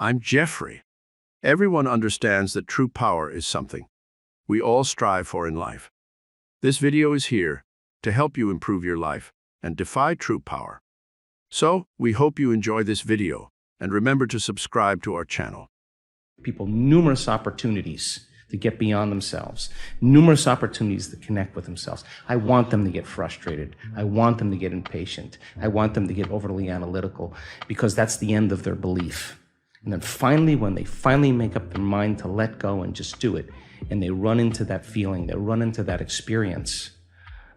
I'm Jeffrey. Everyone understands that true power is something we all strive for in life. This video is here to help you improve your life and defy true power. So, we hope you enjoy this video and remember to subscribe to our channel. People numerous opportunities to get beyond themselves, numerous opportunities to connect with themselves. I want them to get frustrated. I want them to get impatient. I want them to get overly analytical because that's the end of their belief. And then finally, when they finally make up their mind to let go and just do it, and they run into that feeling, they run into that experience,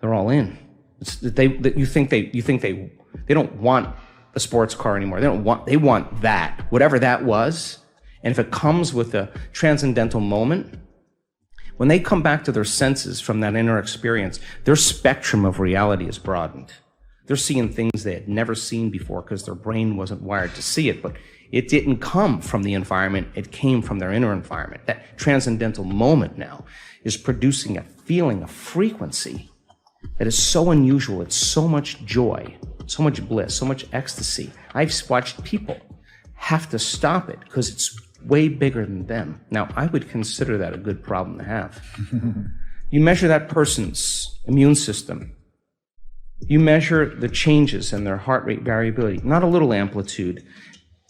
they're all in. You think they don't want a sports car anymore. They want that, whatever that was. And if it comes with a transcendental moment, when they come back to their senses from that inner experience, their spectrum of reality is broadened. They're seeing things they had never seen before because their brain wasn't wired to see it, but it didn't come from the environment, it came from their inner environment. That transcendental moment now is producing a feeling, a frequency that is so unusual. It's so much joy, so much bliss, so much ecstasy. I've watched people have to stop it because it's way bigger than them. Now, I would consider that a good problem to have. You measure that person's immune system. You measure the changes in their heart rate variability, not a little amplitude,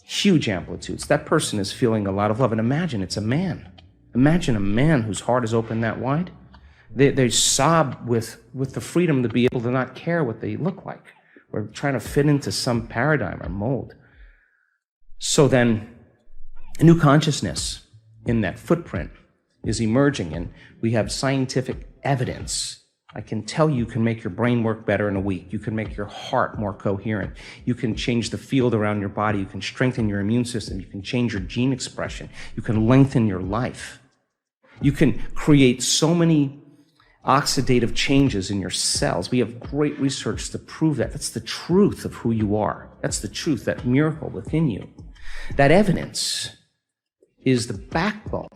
huge amplitudes. That person is feeling a lot of love. And imagine it's a man. Imagine a man whose heart is open that wide. They sob with the freedom to be able to not care what they look like or trying to fit into some paradigm or mold. So then a new consciousness in that footprint is emerging, and we have scientific evidence. I can tell you can make your brain work better in a week. You can make your heart more coherent. You can change the field around your body. You can strengthen your immune system. You can change your gene expression. You can lengthen your life. You can create so many oxidative changes in your cells. We have great research to prove that. That's the truth of who you are. That's the truth, that miracle within you. That evidence is the backbone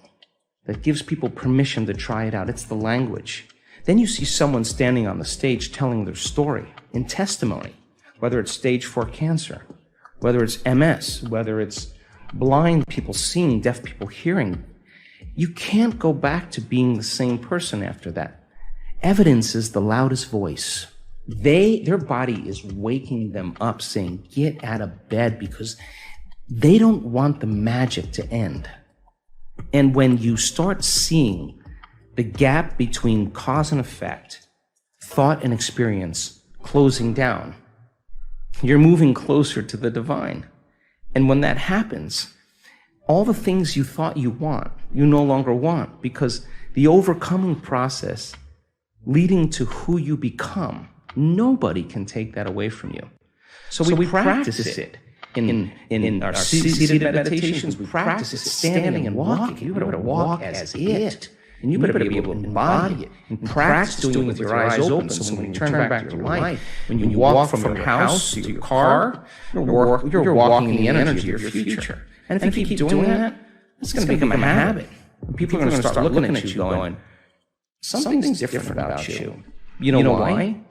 that gives people permission to try it out. It's the language. Then you see someone standing on the stage telling their story in testimony, whether it's stage 4 cancer, whether it's MS, whether it's blind people seeing, deaf people hearing. You can't go back to being the same person after that. Evidence is the loudest voice. Their body is waking them up saying, get out of bed, because they don't want the magic to end. And when you start seeing the gap between cause and effect, thought and experience closing down, you're moving closer to the divine. And when that happens, all the things you thought you want, you no longer want, because the overcoming process leading to who you become, nobody can take that away from you. So we practice it. In our seated meditations, we practice it standing and walking. You better walk as it. And you better be able to embody it and practice doing it with your eyes open. So when you turn back to your life, when you walk from your house to your car, you're walking the energy of your future. And if you keep doing that, it's going to become a habit. People are going to start looking at you going, something's different about you. You know why?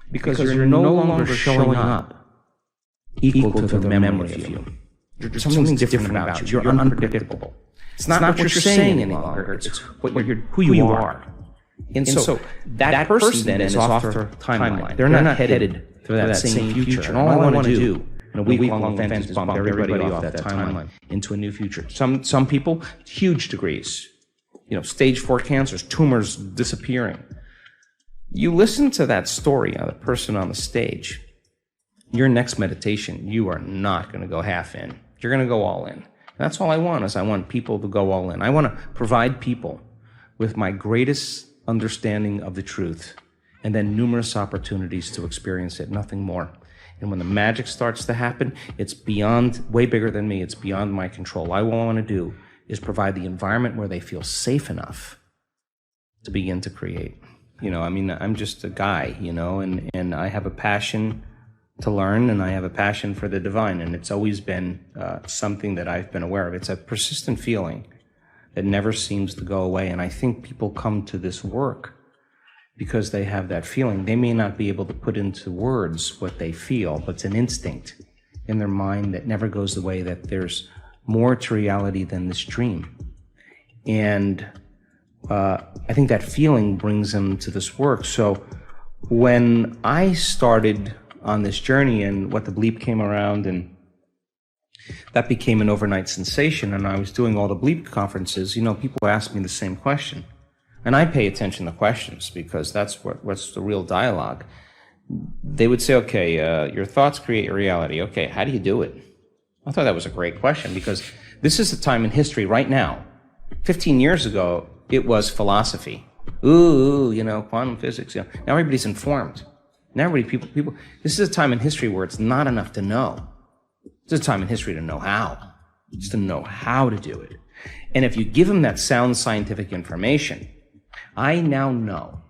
Because you're no longer showing up equal to the memory of you. Something's different about you. You're unpredictable. It's not what you're saying any longer. It's who you are. And so that person then is off their timeline. They're not headed for that same future. And all I want to do in a week-long event is bump everybody off that timeline into a new future. Some people, huge degrees. Stage 4 cancers, tumors disappearing. You listen to that story of the person on the stage. Your next meditation, you are not going to go half in. You're going to go all in. That's all I want, I want people to go all in. I want to provide people with my greatest understanding of the truth and then numerous opportunities to experience it, nothing more. And when the magic starts to happen, it's beyond, way bigger than me. It's beyond my control. All I want to do is provide the environment where they feel safe enough to begin to create. I'm just a guy, and I have a passion to learn, and I have a passion for the divine, and it's always been something that I've been aware of. It's a persistent feeling that never seems to go away, and I think people come to this work because they have that feeling. They may not be able to put into words what they feel, but it's an instinct in their mind that never goes away, that there's more to reality than this dream. And I think that feeling brings him to this work. So when I started on this journey and What the Bleep came around, and that became an overnight sensation, and I was doing all the Bleep conferences, people ask me the same question. And I pay attention to questions because that's what's the real dialogue. They would say, okay, your thoughts create your reality. Okay, how do you do it? I thought that was a great question because this is a time in history right now. 15 years ago, it was philosophy. Quantum physics. Now everybody's informed. Now people. This is a time in history where it's not enough to know. This is a time in history to know how. Just to know how to do it. And if you give them that sound scientific information, I now know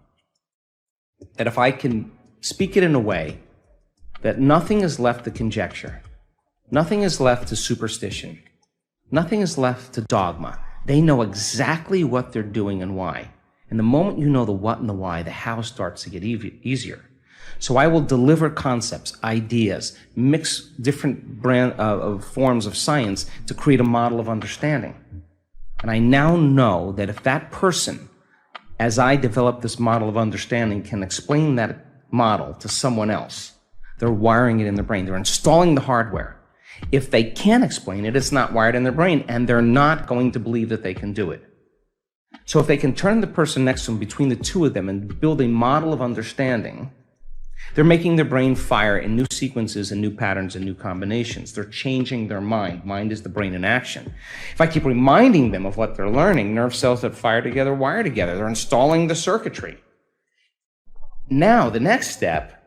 that if I can speak it in a way that nothing is left to conjecture, nothing is left to superstition, nothing is left to dogma. They know exactly what they're doing and why. And the moment you know the what and the why, the how starts to get easier. So I will deliver concepts, ideas, mix different forms of science to create a model of understanding. And I now know that if that person, as I develop this model of understanding, can explain that model to someone else, they're wiring it in their brain. They're installing the hardware. If they can't explain it, it's not wired in their brain, and they're not going to believe that they can do it. So if they can turn the person next to them between the two of them and build a model of understanding, they're making their brain fire in new sequences and new patterns and new combinations. They're changing their mind. Mind is the brain in action. If I keep reminding them of what they're learning, nerve cells that fire together wire together. They're installing the circuitry. Now, the next step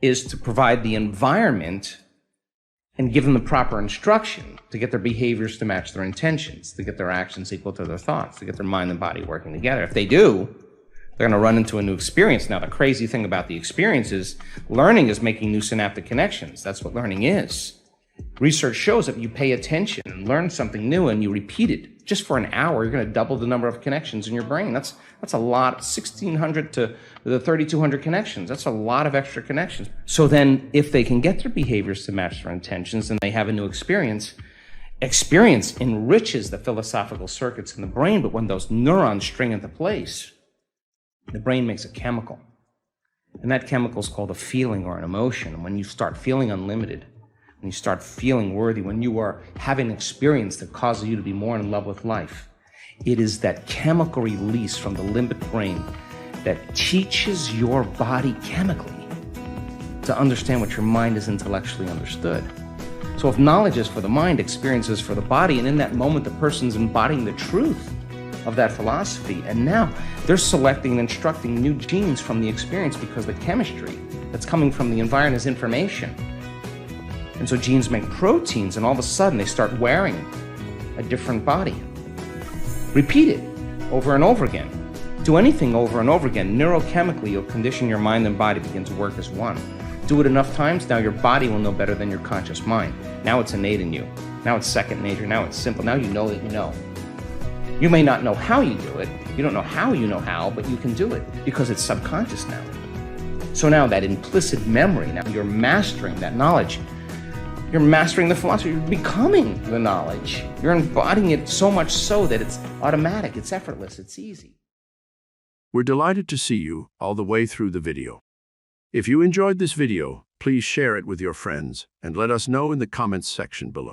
is to provide the environment and give them the proper instruction to get their behaviors to match their intentions, to get their actions equal to their thoughts, to get their mind and body working together. If they do, they're going to run into a new experience. Now, the crazy thing about the experience is learning is making new synaptic connections. That's what learning is. Research shows that you pay attention and learn something new and you repeat it just for an hour, you're going to double the number of connections in your brain. That's a lot, 1,600 to the 3,200 connections. That's a lot of extra connections. So then if they can get their behaviors to match their intentions and they have a new experience enriches the philosophical circuits in the brain, but when those neurons string into place, the brain makes a chemical. And that chemical is called a feeling or an emotion. And when you start feeling unlimited, when you start feeling worthy, when you are having an experience that causes you to be more in love with life, it is that chemical release from the limbic brain that teaches your body chemically to understand what your mind has intellectually understood. So if knowledge is for the mind, experience is for the body, and in that moment the person's embodying the truth of that philosophy, and now they're selecting and instructing new genes from the experience because the chemistry that's coming from the environment is information. And so genes make proteins, and all of a sudden they start wearing a different body. Repeat it over and over again. Do anything over and over again. Neurochemically, you'll condition your mind and body begin to work as one. Do it enough times, now your body will know better than your conscious mind. Now it's innate in you. Now it's second nature. Now it's simple. Now you know that you know. You may not know how you do it. You don't know how you know how, but you can do it because it's subconscious now. So now that implicit memory, now you're mastering that knowledge. You're mastering the philosophy. You're becoming the knowledge. You're embodying it so much so that it's automatic, it's effortless, it's easy. We're delighted to see you all the way through the video. If you enjoyed this video, please share it with your friends and let us know in the comments section below.